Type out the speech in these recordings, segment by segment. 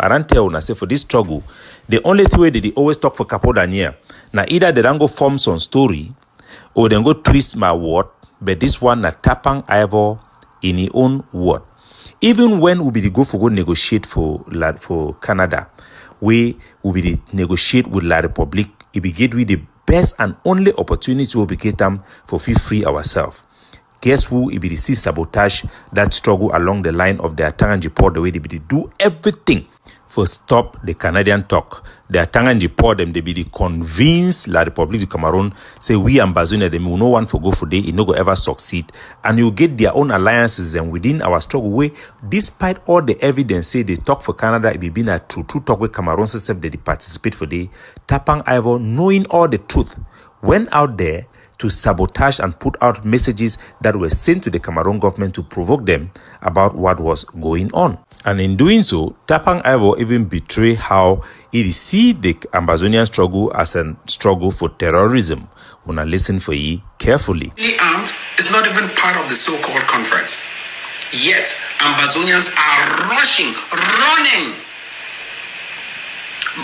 I don't tell una say for this struggle, the only way that they always talk for Capo Daniel. Now either they don't go form some story or they go twist my word, but this one na Tapang Ivo in his own word. Even when we be the go for go negotiate for Canada, we will be the negotiate with La Republique. It be get we the best and only opportunity to be get them for free ourselves. Guess who it be the see sabotage that struggle along the line of the Atanganji port the way they be do everything for stop the Canadian talk. The Atanganji port them they be the convince La Republique of Cameroon say we Ambazonia them will no one for go for day it no go ever succeed and you get their own alliances and within our struggle way despite all the evidence say they talk for Canada it be been a true talk with Cameroon system they participate for day. Tapang Ivo knowing all the truth went out there to sabotage and put out messages that were sent to the Cameroon government to provoke them about what was going on. And in doing so, Tapang Ivo even betray how it see the Ambazonian struggle as a struggle for terrorism. Wanna listen for ye carefully. Armed is not even part of the so-called conference. Yet, Ambazonians are running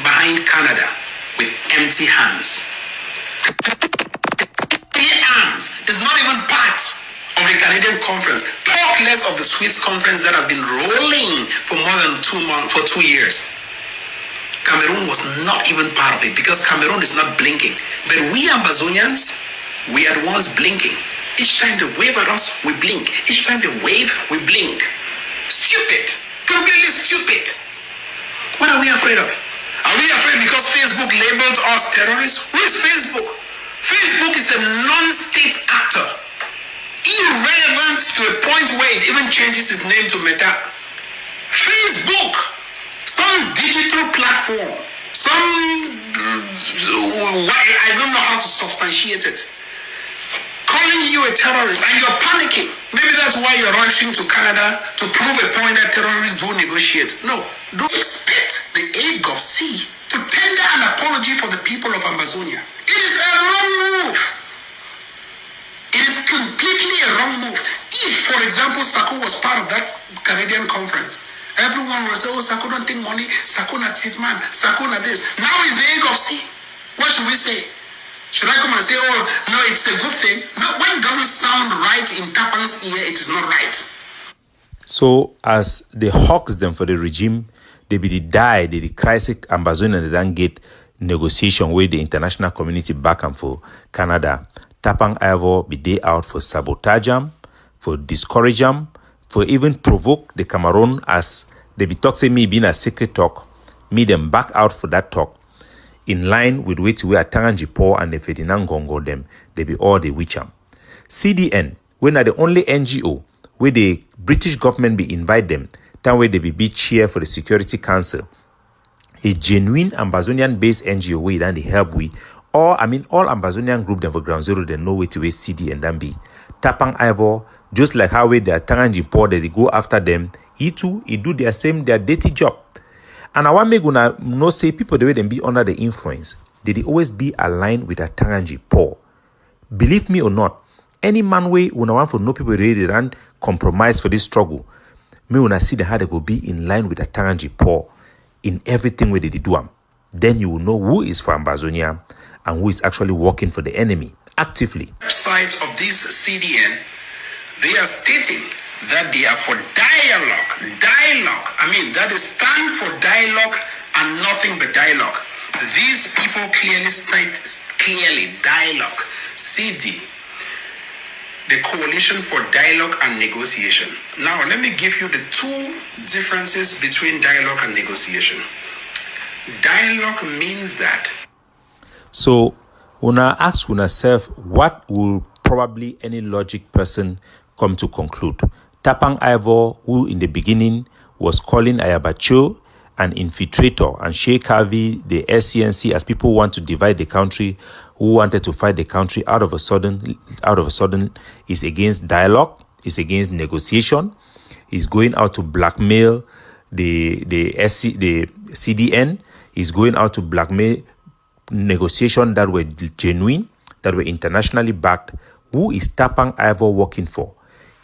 behind Canada with empty hands. Arms is not even part of the Canadian conference. Talk less of the Swiss conference that has been rolling for more than 2 months, for 2 years. Cameroon was not even part of it because Cameroon is not blinking. But we Ambazonians, we are the ones blinking. Each time they wave at us, we blink. Each time they wave, we blink. Stupid. Completely stupid. What are we afraid of? Are we afraid because Facebook labeled us terrorists? Who is Facebook? Facebook is a non-state actor, irrelevant to a point where it even changes its name to Meta. Facebook, some digital platform, I don't know how to substantiate it, calling you a terrorist and you're panicking. Maybe that's why you're rushing to Canada to prove a point that terrorists do negotiate. No, don't expect the aid of C to tender an apology for the people of Ambazonia. It is a wrong move. It is completely a wrong move. If, for example, Sako was part of that Canadian conference, everyone will say, oh, Sako don't take money, Sako not sit man, Sako not this. Now is the egg of C. What should we say? Should I come and say, oh, no, it's a good thing? No, when it doesn't sound right in Tapang's ear, it is not right. So, as they hawks them for the regime, they be the die, they the crisis Ambazonia, they don't get negotiation with the international community back and for Canada. Tapang Ivo be day out for sabotage them, for discourage them, for even provoke the Cameroon as they be talk say me being a secret talk, me them back out for that talk. In line with which we are Tanganji Po and the Ferdinand Gongo them, they be all the witcham. CDN, when are the only NGO where the British government be invite them, that way they be chair for the Security Council. A genuine Ambazonian-based NGO way that they help we, or all Ambazonian group them for Ground Zero they know where to way CD and then be. Tapang Ivo, just like how we they are Tanganji Po that they go after them, he too, he do their dirty job. And I want me gonna no say people the way them be under the influence, they always be aligned with a Tanganji Po. Believe me or not, any man way when I want for no people really run compromise for this struggle, me when I see the how they go be in line with a Tanganji Po in everything where they do them. Then you will know who is for Ambazonia and who is actually working for the enemy actively. Website of this CDN, they are stating that they are for dialogue. That is stand for dialogue and nothing but dialogue. These people clearly state dialogue. CD, the Coalition for Dialogue and Negotiation. Now, let me give you the two differences between dialogue and negotiation. Dialogue means that. So, una ask yourself, what will probably any logic person come to conclude? Tapang Ivo, who in the beginning was calling Ayabacho an infiltrator, and Sheikh Kavi, the SCNC, as people want to divide the country, who wanted to fight the country, out of a sudden is against dialogue, is against negotiation, is going out to blackmail the CDN, is going out to blackmail negotiation that were genuine, that were internationally backed. Who is Tapang Ivo working for?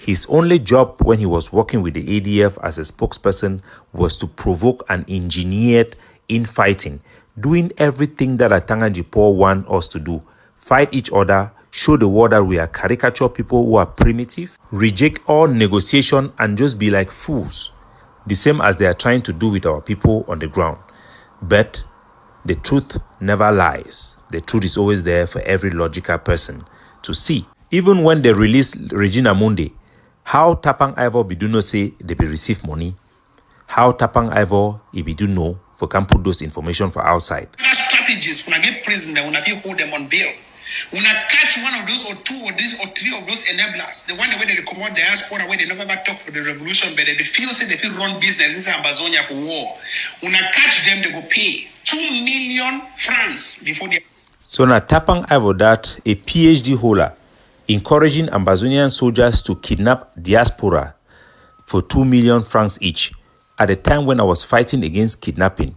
His only job when he was working with the ADF as a spokesperson was to provoke and engineer infighting, doing everything that Atanganjipo want us to do. Fight each other, show the world that we are caricature people who are primitive, reject all negotiation and just be like fools. The same as they are trying to do with our people on the ground. But the truth never lies. The truth is always there for every logical person to see. Even when they release Regina Mundi, how Tapang Ivo Biduno say they be receive money? How Tapang Ivo Ibiduno for can put those information for outside? Strategies when I get prisoner, when I hold them on bail. When I catch one of those or two or these or three of those enablers, the one where they come out diaspora where they never ever talk for the revolution, but they feel say they feel run business inside Ambazonia for war. When I catch them, they go pay 2 million francs before they. So now Tapang Ivo that a PhD holder encouraging Ambazonian soldiers to kidnap diaspora for 2 million francs each. At the time when I was fighting against kidnapping,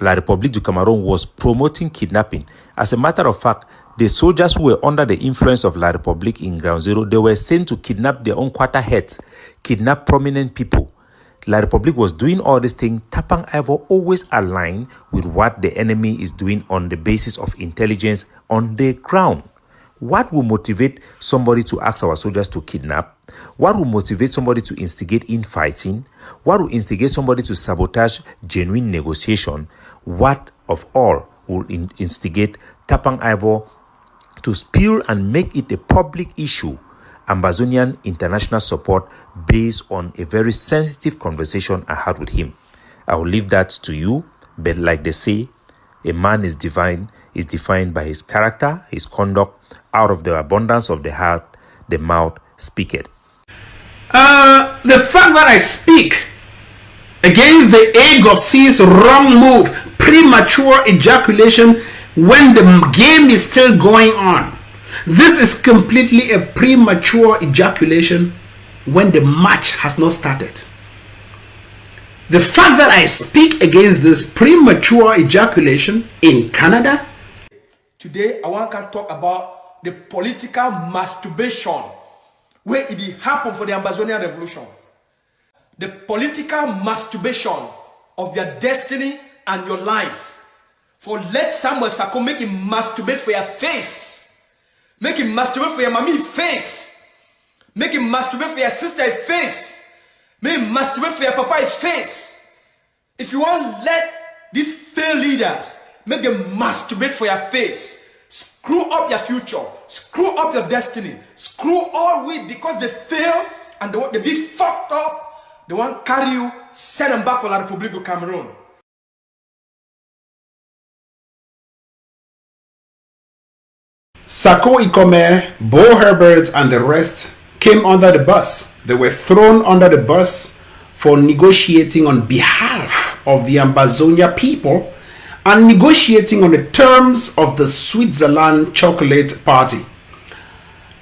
La République du Cameroon was promoting kidnapping. As a matter of fact, the soldiers who were under the influence of La République in Ground Zero, they were sent to kidnap their own quarter heads, kidnap prominent people. La République was doing all these things. Tapang Ivo always aligned with what the enemy is doing on the basis of intelligence on the ground. What will motivate somebody to ask our soldiers to kidnap? What will motivate somebody to instigate infighting? What will instigate somebody to sabotage genuine negotiation? What of all will instigate Tapang Ivo to spill and make it a public issue Ambazonian international support based on a very sensitive conversation I had with him? I will leave that to you, but like they say, a man is defined by his character, his conduct. Out of the abundance of the heart, the mouth speaketh. The fact that I speak against the AGOC's wrong move, premature ejaculation when the game is still going on. This is completely a premature ejaculation when the match has not started. The fact that I speak against this premature ejaculation in Canada. Today, I want to talk about the political masturbation where it happened for the Ambazonian revolution. The political masturbation of your destiny and your life. For let Samuel Sako make him masturbate for your face. Make him masturbate for your mommy face. Make him masturbate for your sister face. Make him masturbate for your papa face. If you want let these failed leaders make them masturbate for your face, screw up your future, screw up your destiny, screw all with because they fail and they be fucked up. They want to carry you, send them back to La République du Cameroon. Sako Ikome, Bo Herbert, and the rest came under the bus. They were thrown under the bus for negotiating on behalf of the Ambazonia people and negotiating on the terms of the Switzerland Chocolate Party.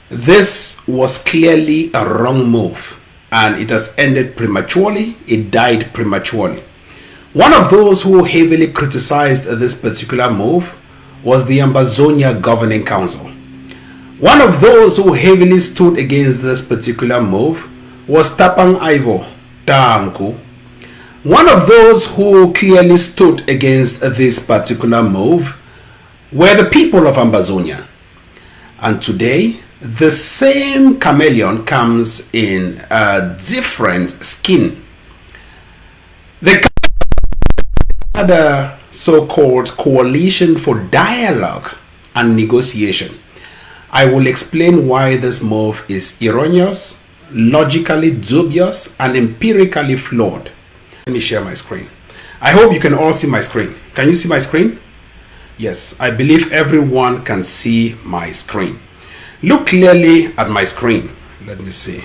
This was clearly a wrong move, and it has ended prematurely. It died prematurely. One of those who heavily criticized this particular move was the Ambazonia Governing Council. One of those who heavily stood against this particular move was Tapang Ivo, Taanku. One of those who clearly stood against this particular move were the people of Ambazonia. And today, the same chameleon comes in a different skin. The other so-called coalition for dialogue and negotiation. I will explain why this move is erroneous, logically dubious, and empirically flawed. Let me share my screen. I hope you can all see my screen. Can you see my screen? Yes, I believe everyone can see my screen. Look clearly at my screen. Let me see.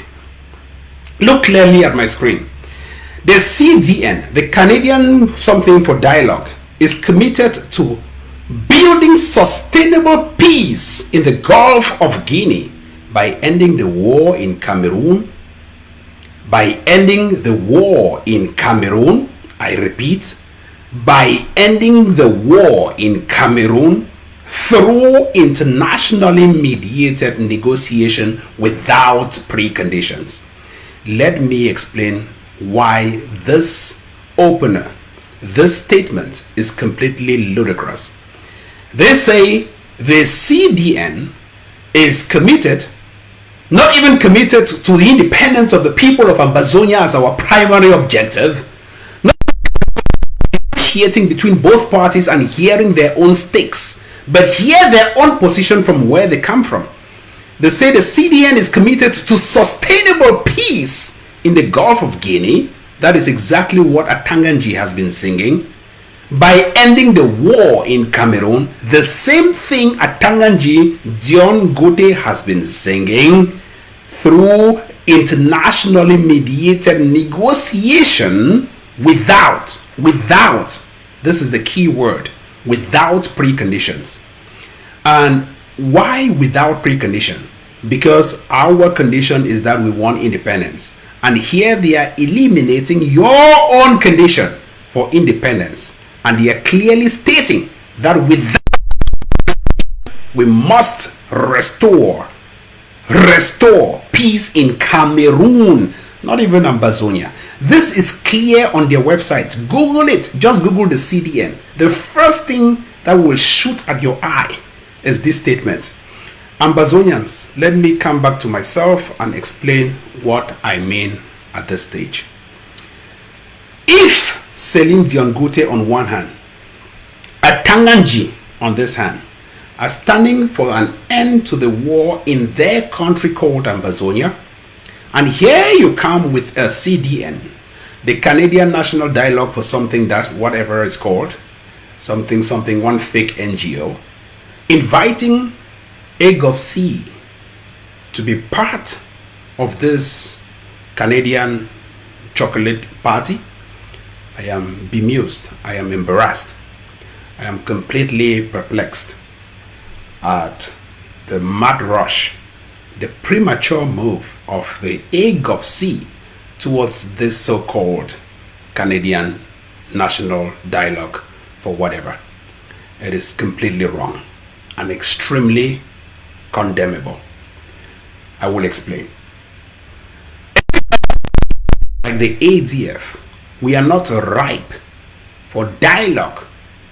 Look clearly at my screen. The CDN, the Canadian Something for Dialogue, is committed to building sustainable peace in the Gulf of Guinea by ending the war in Cameroon. By ending the war in Cameroon, I repeat, by ending the war in Cameroon through internationally mediated negotiation without preconditions. let me explain why this opener, this statement is completely ludicrous. They say the CDN is committed, not even committed to the independence of the people of Ambazonia as our primary objective, not negotiating between both parties and hearing their own stakes, but hear their own position from where they come from. They say the CDN is committed to sustainable peace in the Gulf of Guinea. That is exactly what Atanganji has been singing. By ending the war in Cameroon, the same thing Atanganji Dion Gote has been singing through internationally mediated negotiation without, this is the key word, without preconditions. And why without precondition? Because our condition is that we want independence. And here they are eliminating your own condition for independence. And they are clearly stating that with that, we must restore peace in Cameroon, not even Ambazonia. This is clear on their website. Google it. Just Google the CDN. The first thing that will shoot at your eye is this statement. Ambazonians, let me come back to myself and explain what I mean at this stage. If Celine Dion Gote on one hand, Atanganji on this hand, are standing for an end to the war in their country called Ambazonia, and here you come with a CDN, the Canadian National Dialogue for something that whatever is called, one fake NGO, inviting AGOVC to be part of this Canadian chocolate party. I am bemused. I am embarrassed. I am completely perplexed at the mad rush, the premature move of the AGOVC towards this so-called Canadian National Dialogue for whatever. It is completely wrong and extremely condemnable. I will explain. Like the ADF, we are not ripe for dialogue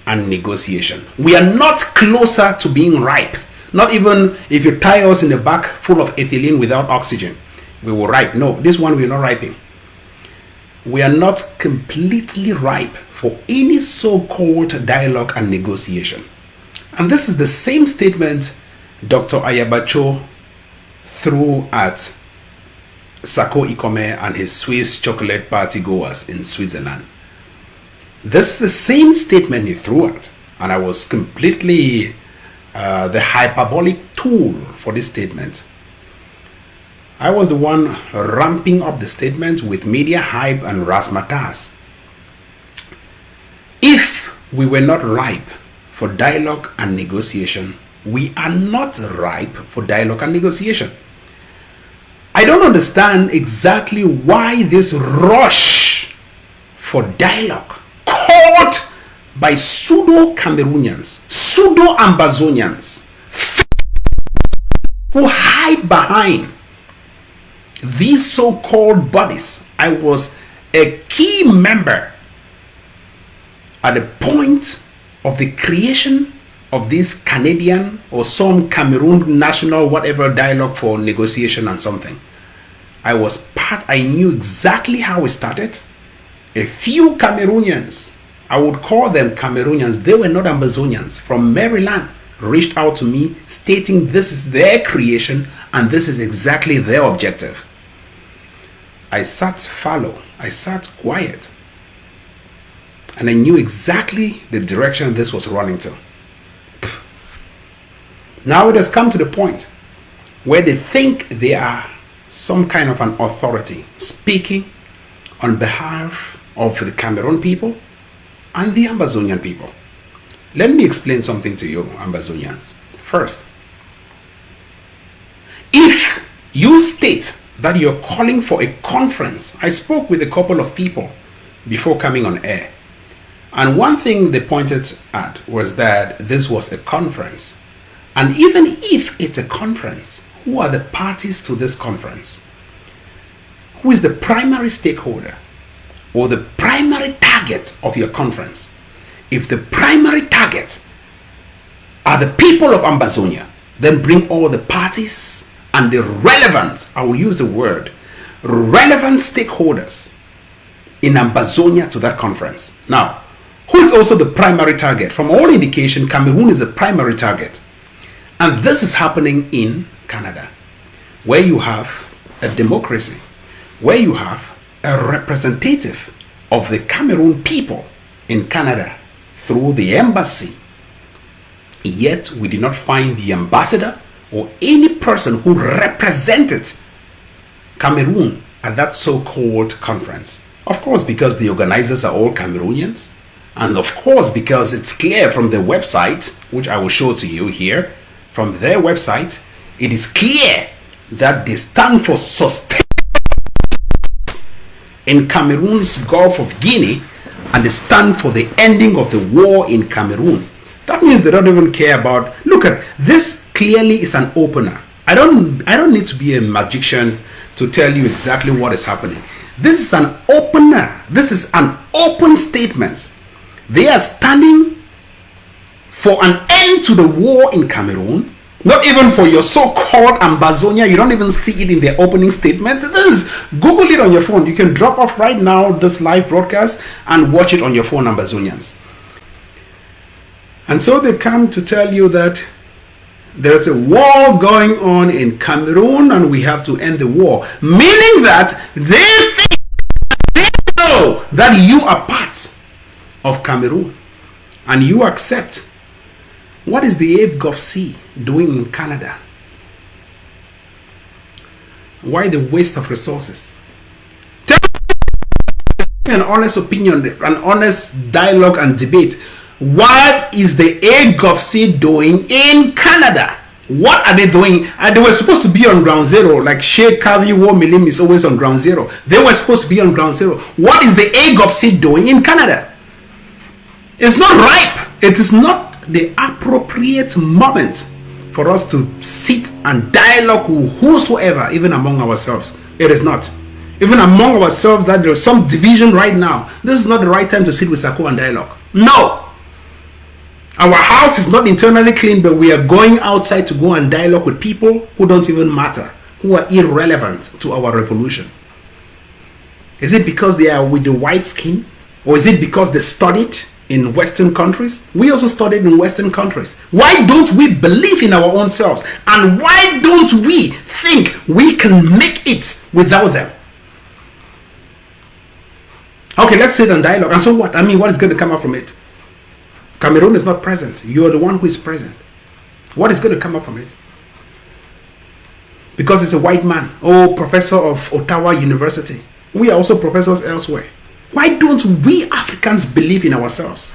and negotiation. We are not closer to being ripe. Not even if you tie us in the back full of ethylene without oxygen, we will ripe. No, this one we are not ripening. We are not completely ripe for any so-called dialogue and negotiation. And this is the same statement Dr. Ayabacho threw at Sako Ikome and his Swiss chocolate party goers in Switzerland. This is the same statement he threw at, and I was completely the hyperbolic tool for this statement. I was the one ramping up the statement with media hype and razzmatazz. If we were not ripe for dialogue and negotiation, we are not ripe for dialogue and negotiation. I don't understand exactly why this rush for dialogue called by pseudo-Cameroonians, pseudo-Ambazonians, who hide behind these so-called bodies. I was a key member at the point of the creation of this Canadian or some Cameroon national whatever dialogue for negotiation and something. I was part, I knew exactly how it started. A few Cameroonians, I would call them Cameroonians, they were not Ambazonians, from Maryland, reached out to me stating this is their creation and this is exactly their objective. I sat fallow, I sat quiet, and I knew exactly the direction this was running to. Now it has come to the point where they think they are some kind of an authority speaking on behalf of the Cameroon people and the Ambazonian people. Let me explain something to you, Ambazonians. First, if you state that you're calling for a conference, I spoke with a couple of people before coming on air, and one thing they pointed at was that this was a conference. And even if it's a conference, who are the parties to this conference? who is the primary stakeholder or the primary target of your conference, if the primary target are the people of Ambazonia, then bring all the parties and the relevant, I will use the word, relevant stakeholders in Ambazonia to that conference. Now, who is also the primary target? From all indication, Cameroon is the primary target. And this is happening in Canada, where you have a democracy, where you have a representative of the Cameroon people in Canada through the embassy. Yet we did not find the ambassador or any person who represented Cameroon at that so-called conference. Of course, because the organizers are all Cameroonians, and of course because it's clear from the website, which I will show to you here, from their website, it is clear that they stand for sustainable in Cameroon's Gulf of Guinea, and they stand for the ending of the war in Cameroon. That means they don't even care about, look at this, clearly is an opener. I don't need to be a magician to tell you exactly what is happening. This is an opener. This is an open statement. They are standing for an end to the war in Cameroon. Not even for your so-called Ambazonia. You don't even see it in their opening statement. This is, Google it on your phone. You can drop off right now this live broadcast and watch it on your phone, Ambazonians. And so they come to tell you that there's a war going on in Cameroon and we have to end the war. Meaning that they know that you are part of Cameroon and you accept. What is the AFGOC doing in Canada? Why the waste of resources? Tell me an honest opinion, an honest dialogue and debate. What is the AFGOC doing in Canada? What are they doing? They were supposed to be on ground zero, like Sheikh Kavi War Milim is always on ground zero. They were supposed to be on ground zero. What is the AFGOC doing in Canada? It's not ripe. It is not the appropriate moment for us to sit and dialogue with whosoever, even among ourselves. It is not. Even among ourselves, that there is some division right now. This is not the right time to sit with Sako and dialogue. No. Our house is not internally clean, but we are going outside to go and dialogue with people who don't even matter, who are irrelevant to our revolution. Is it because they are with the white skin? Or is it because they studied in Western countries? We also studied in Western countries. Why don't we believe in our own selves? And why don't we think we can make it without them? Okay, let's sit and dialogue. And so what? I mean, what is going to come out from it? Cameroon is not present. You're the one who is present. What is going to come out from it? Because it's a white man. Oh, professor of Ottawa University. We are also professors elsewhere. Why don't we Africans believe in ourselves?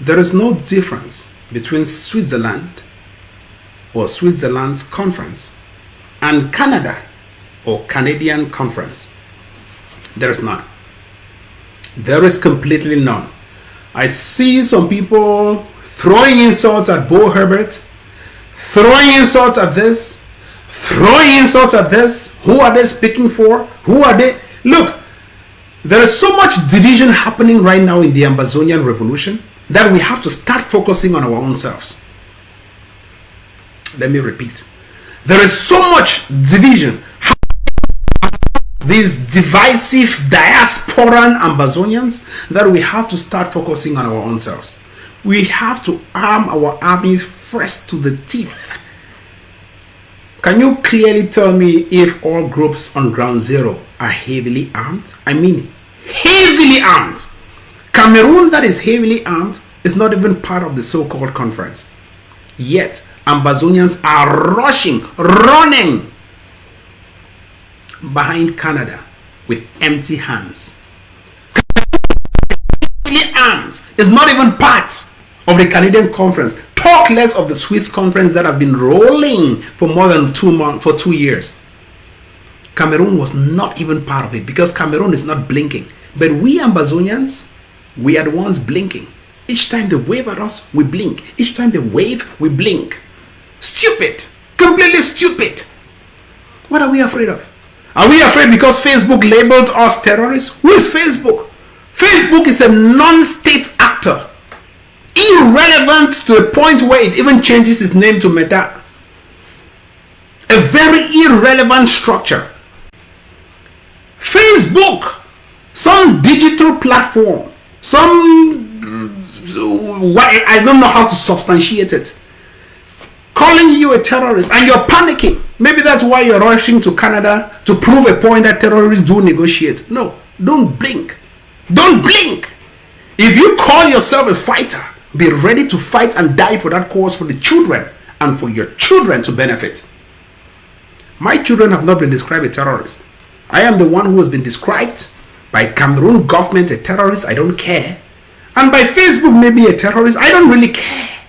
There is no difference between Switzerland or Switzerland's conference and Canada or Canadian conference. There is none. There is completely none. I see some people throwing insults at Bo Herbert, throwing insults at this, throwing insults at this. Who are they speaking for? Who are they? Look, there is so much division happening right now in the Ambazonian revolution that we have to start focusing on our own selves. Let me repeat. There is so much division. These divisive diasporan Ambazonians that we have to start focusing on our own selves. We have to arm our armies first to the teeth. Can you clearly tell me if all groups on ground zero are heavily armed? I mean, heavily armed. Cameroon, that is heavily armed, is not even part of the so-called conference. Yet, Ambazonians are rushing, running behind Canada with empty hands. Heavily armed is not even part of the Canadian conference. Talk less of the Swiss conference that has been rolling for more than 2 months, for 2 years. Cameroon was not even part of it because Cameroon is not blinking. But we Ambazonians, we are the ones blinking. Each time they wave at us, we blink. Each time they wave, we blink. Stupid. Completely stupid. What are we afraid of? Are we afraid because Facebook labeled us terrorists? Who is Facebook? Facebook is a non-state actor, irrelevant to the point where it even changes its name to Meta. A very irrelevant structure. Facebook, some digital platform, I don't know how to substantiate it, calling you a terrorist, and you're panicking. Maybe that's why you're rushing to Canada to prove a point that terrorists do negotiate. No, don't blink. Don't blink. If you call yourself a fighter, be ready to fight and die for that cause, for the children and for your children to benefit. My children have not been described a terrorist. I am the one who has been described by Cameroon government a terrorist. I don't care. And by Facebook maybe a terrorist. I don't really care.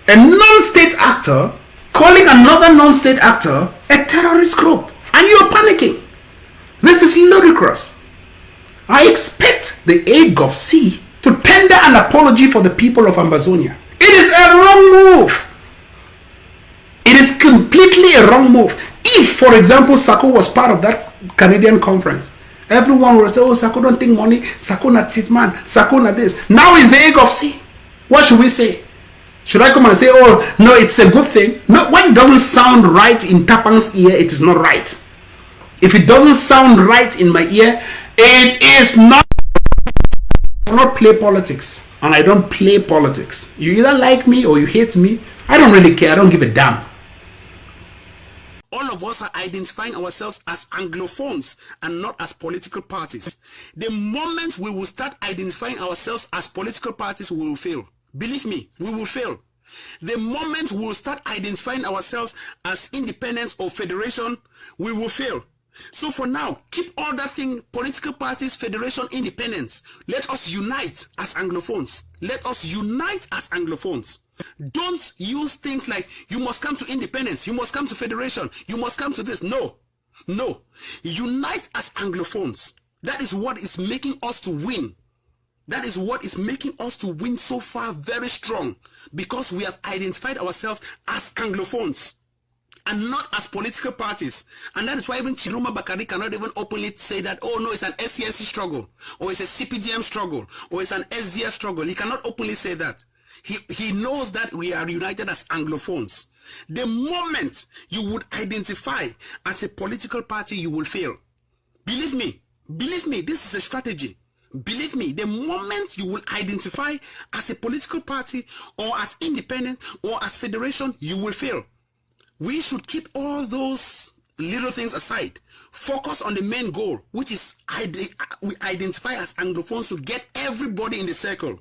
A non-state actor calling another non-state actor a terrorist group, and you're panicking. This is ludicrous. I expect the AGOVC to tender an apology for the people of Ambazonia. It is a wrong move. It is completely a wrong move. If, for example, Sako was part of that Canadian conference, everyone will say, oh, Sako don't think money, Sako not sit man, Sako not this. Now is the AGOVC. What should we say? Should I come and say, oh, no, it's a good thing? No, when it doesn't sound right in Tapang's ear, it is not right. If it doesn't sound right in my ear, it is not. I do not play politics, and I don't play politics. You either like me or you hate me. I don't really care. I don't give a damn. All of us are identifying ourselves as Anglophones and not as political parties. The moment we will start identifying ourselves as political parties, we will fail. Believe me, we will fail. The moment we will start identifying ourselves as independence or federation, we will fail. So for now, keep all that thing, political parties, federation, independence. Let us unite as Anglophones. Let us unite as Anglophones. Don't use things like, you must come to independence, you must come to federation, you must come to this. No, no. Unite as Anglophones. That is what is making us to win. That is what is making us to win so far very strong, because we have identified ourselves as Anglophones and not as political parties. And that is why even Chiruma Bakari cannot even openly say that, oh no, it's an SCNC struggle, or it's a CPDM struggle, or it's an SDF struggle. He cannot openly say that. He knows that we are united as Anglophones. The moment you would identify as a political party, you will fail. Believe me, this is a strategy. Believe me, the moment you will identify as a political party or as independent or as federation, you will fail. We should keep all those little things aside. Focus on the main goal, which is we identify as Anglophones to get everybody in the circle.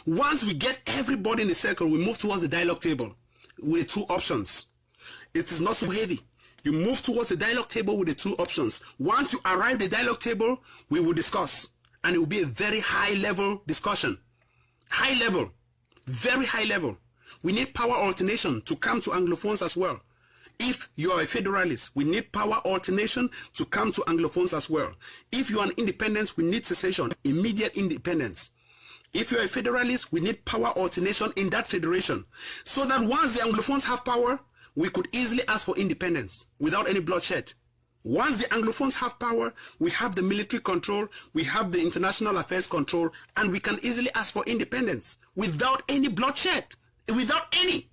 Once we get everybody in the circle, we move towards the dialogue table with the two options. It is not so heavy. You move towards the dialogue table with the two options. Once you arrive at the dialogue table, we will discuss. And it will be a very high level discussion. High level. Very high level. We need power alternation to come to Anglophones as well. If you are a federalist, we need power alternation to come to Anglophones as well. If you are an independent, we need secession, immediate independence. If you're a federalist, we need power alternation in that federation. So that once the Anglophones have power, we could easily ask for independence without any bloodshed. Once the Anglophones have power, we have the military control, we have the international affairs control, and we can easily ask for independence without any bloodshed, without any.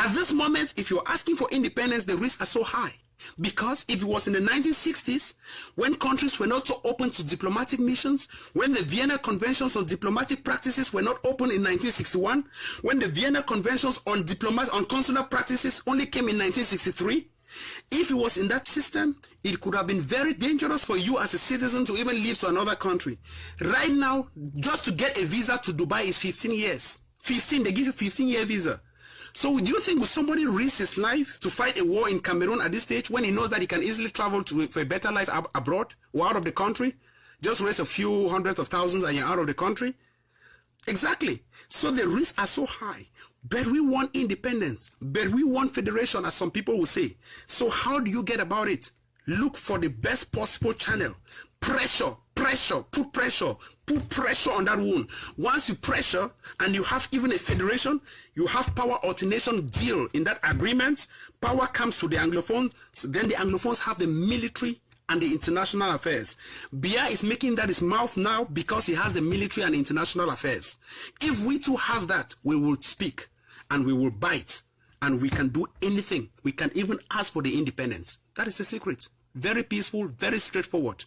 At this moment, if you're asking for independence, the risks are so high. Because if it was in the 1960s, when countries were not so open to diplomatic missions, when the Vienna Conventions on diplomatic practices were not open in 1961, when the Vienna Conventions on consular practices only came in 1963, if it was in that system, it could have been very dangerous for you as a citizen to even leave to another country. Right now, just to get a visa to Dubai is 15 years. They give you 15-year visa. So do you think would somebody risk his life to fight a war in Cameroon at this stage when he knows that he can easily travel for a better life abroad or out of the country? Just raise a few hundreds of thousands and you're out of the country? Exactly. So the risks are so high. But we want independence. But we want federation, as some people will say. So how do you get about it? Look for the best possible channel. Pressure, put pressure put pressure on that wound. Once you pressure and you have even a federation, you have power alternation deal in that agreement. Power comes to the Anglophones. So then the Anglophones have the military and the international affairs. Biya is making that his mouth now because he has the military and international affairs. If we too have that, we will speak and we will bite and we can do anything. We can even ask for the independence. That is a secret. Very peaceful, very straightforward.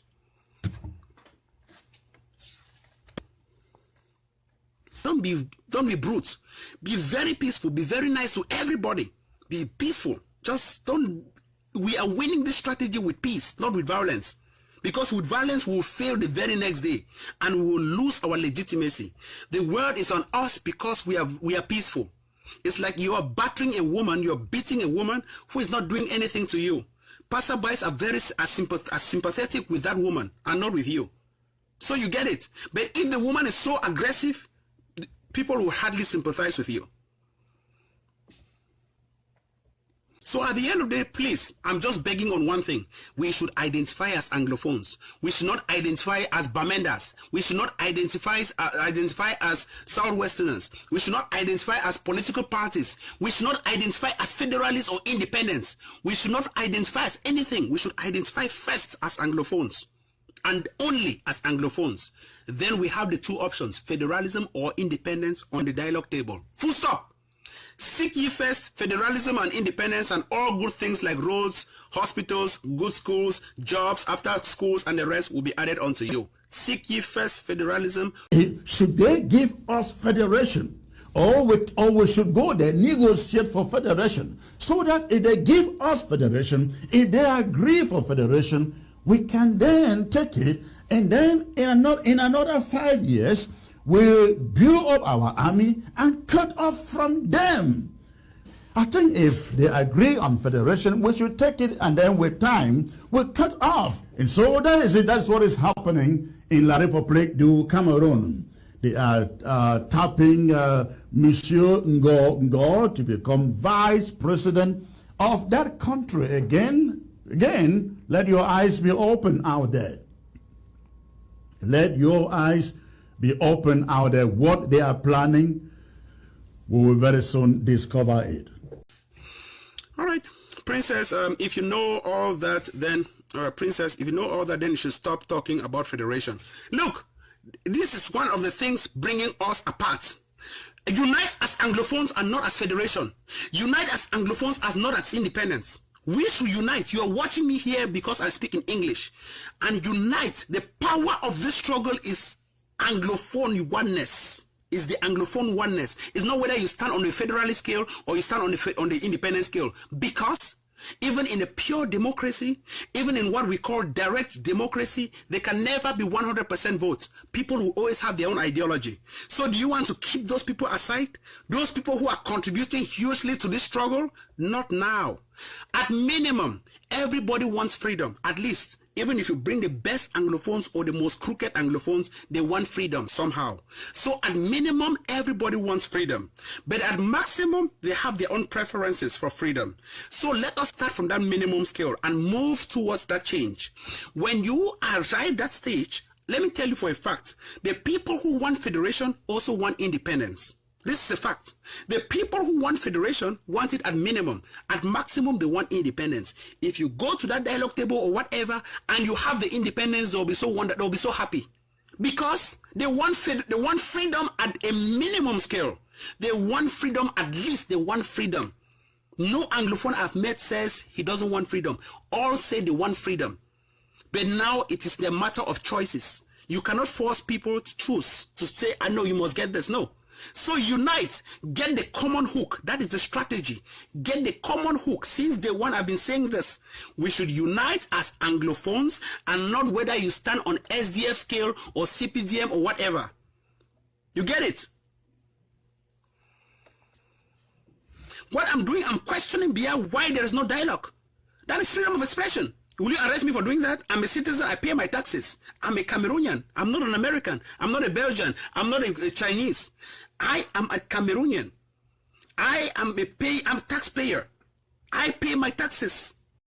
Don't be brute. Be very peaceful. Be very nice to everybody. Be peaceful. Just don't. We are winning this strategy with peace, not with violence. Because with violence, we will fail the very next day and we will lose our legitimacy. The world is on us because we are peaceful. It's like you are battering a woman, you're beating a woman who is not doing anything to you. Passerbys are very sympathetic with that woman and not with you. So you get it. But if the woman is so aggressive, people will hardly sympathize with you. So at the end of the day, please, I'm just begging on one thing. We should identify as Anglophones. We should not identify as Bamendas. We should not identify as Southwesterners. We should not identify as political parties. We should not identify as federalists or independents. We should not identify as anything. We should identify first as Anglophones. And only as Anglophones. Then we have the two options, federalism or independence, on the dialogue table. Full stop. Seek ye first federalism and independence, and all good things like roads, hospitals, good schools, jobs, after schools, and the rest will be added unto you. Seek ye first federalism. Should they give us federation? Or we should go there, negotiate for federation, so that if they give us federation, if they agree for federation, we can then take it, and then in another 5 years, we'll build up our army and cut off from them. I think if they agree on federation, we should take it, and then with time, we'll cut off. And so that is it. That's what is happening in La République du Cameroon. They are tapping Monsieur Ngo to become vice president of that country. Again, let your eyes be open out there. Let your eyes be open out there. What they are planning, we will very soon discover it. All right, Princess, if you know all that, then Princess, if you know all that, then you should stop talking about federation. Look, this is one of the things bringing us apart. Unite as Anglophones and not as federation. Unite as Anglophones as not as independence. We should unite. You are watching me here because I speak in English. And unite. The power of this struggle is Anglophone oneness. Is the Anglophone oneness. It's not whether you stand on the federalist scale or you stand on the independent scale. Because even in a pure democracy, even in what we call direct democracy, there can never be 100% votes. People who always have their own ideology. So do you want to keep those people aside? Those people who are contributing hugely to this struggle? Not now. At minimum, everybody wants freedom. At least, even if you bring the best Anglophones or the most crooked Anglophones, they want freedom somehow. So at minimum, everybody wants freedom. But at maximum, they have their own preferences for freedom. So let us start from that minimum scale and move towards that change. When you arrive that stage, let me tell you for a fact, the people who want federation also want independence. This is a fact. The people who want federation want it at minimum. At maximum, they want independence. If you go to that dialogue table or whatever, and you have the independence, they'll be so happy. Because they want freedom at a minimum scale. They want freedom, at least they want freedom. No Anglophone I've met says he doesn't want freedom. All say they want freedom. But now it is the matter of choices. You cannot force people to choose, to say, I know you must get this. No. So unite, get the common hook. That is the strategy. Get the common hook. Since day one, I've been saying this. We should unite as Anglophones and not whether you stand on SDF scale or CPDM or whatever. You get it? What I'm doing, I'm questioning Biya why there is no dialogue. That is freedom of expression. Will you arrest me for doing that? I'm a citizen. I pay my taxes. I'm a Cameroonian. I'm not an American. I'm not a Belgian. I'm not a Chinese. I am a Cameroonian. I'm a taxpayer. I pay my taxes.